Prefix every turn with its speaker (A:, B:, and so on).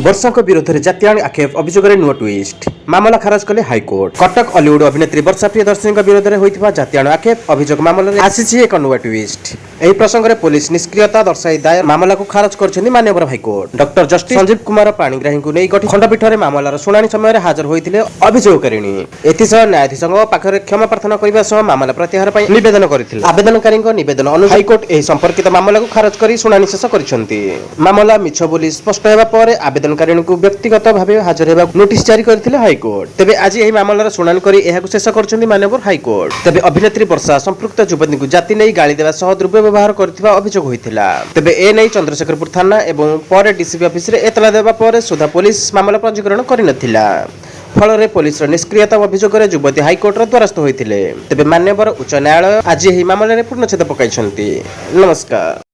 A: वर्षाको विरोधରେ ଜାତୀୟ ଆକ୍ଷେପ ଅଭିଯୋଗରେ ନୂଆ ଟ୍ୱିଷ୍ଟ ମାମଲା ଖାରଜ କଲେ ହାଇକୋର୍ଟ। କଟକ ଅଲିଉଡ ଅଭିନେତ୍ରୀ ବର୍ଷା ପ୍ରିୟଦର୍ଶନୀଙ୍କ ବିରୋଧରେ ହୋଇଥିବା ଜାତୀୟ ଆକ୍ଷେପ ଅଭିଯୋଗ ମାମଲାରେ ଆସିଛି ଏକ ନୂଆ ଟ୍ୱିଷ୍ଟ। ଏହି ପ୍ରସଙ୍ଗରେ ପୋଲିସ ନିଷ୍କ୍ରିୟତା ଦର୍ଶାଇ ଦାୟର ମାମଲାକୁ ଖାରଜ କରିଛନ୍ତି ମାନ୍ୟବର high court. Doctor justice Sanjeeb Kumar ପାଣିଗ୍ରାହୀଙ୍କୁ ନେଇ ଗଠିତ ଖଣ୍ଡପୀଠରେ ମାମଲାର ଶୁଣାଣି ସମୟରେ ହାଜର ହୋଇଥିଲେ ଅଭିଯୋଗକାରିଣୀ। ଏଥିସହ ନ୍ୟାୟାଧୀଶଙ୍କ ପାଖରେ କ୍ଷମା ପ୍ରାର୍ଥନା କରିବା ସହ ମାମଲା ପ୍ରତ୍ୟାହାର ପାଇଁ ନିବେଦନ କରିଥିଲେ। ଆବେଦନକାରୀଙ୍କ ନିବେଦନ ଅନୁଯାୟୀ ହାଇକୋର୍ଟ ଏହି ସମ୍ପର୍କିତ ମାମଲାକୁ ଖାରଜ କରି ଶୁଣାଣି ଶେଷ କରିଛନ୍ତି। ମାମଲା ମିଛ ବୋଲି ସ୍ପଷ୍ଟ ହେବା ପରେ ଆବେଦନକାରୀଙ୍କୁ ବ୍ୟକ୍ତିଗତ ଭାବେ ହାଜର ହେବାକୁ ନୋଟିସ ଜାରି କରିଥିଲେ ହାଇକୋର୍ଟ। ତେବେ ଆଜି ଏହି ମାମଲାର ଶୁଣାଣି କରି ଏହାକୁ ଶେଷ କରିଛନ୍ତି ମାନ୍ୟବର ହାଇକୋର୍ଟ। ତେବେ ଅଭିନେତ୍ରୀ ବର୍ଷା ସମ୍ପୃକ୍ତ ଯୁବତୀଙ୍କୁ ଜାତି ନେଇ ଗାଳି ଦେବା ସହ ଦୁର୍ବ୍ୟବହାର କରିଥିବା ଅଭିଯୋଗ ହୋଇଥିଲା। ତେବେ ଏନେଇ ଚନ୍ଦ୍ରଶେଖରପୁର ଥାନା ଏବଂ ପରେ ଡିସିପି ଅଫିସରେ ଏତଲା ଦେବା ପରେ ସୁଦ୍ଧା ପୋଲିସ ମାମଲା ପଞ୍ଜୀକରଣ କରିନଥିଲା। ଫଳରେ ପୋଲିସର ନିଷ୍କ୍ରିୟତା ଅଭିଯୋଗରେ ଯୁବତୀ ହାଇକୋର୍ଟର ଦ୍ୱାରସ୍ଥ ହୋଇଥିଲେ। ତେବେ ମାନ୍ୟବର ଉଚ୍ଚ ନ୍ୟାୟାଳୟ ଆଜି ଏହି ମାମଲାରେ ପୂର୍ଣ୍ଣଚ୍ଛେଦ ପକାଇଛନ୍ତି। ନମସ୍କାର।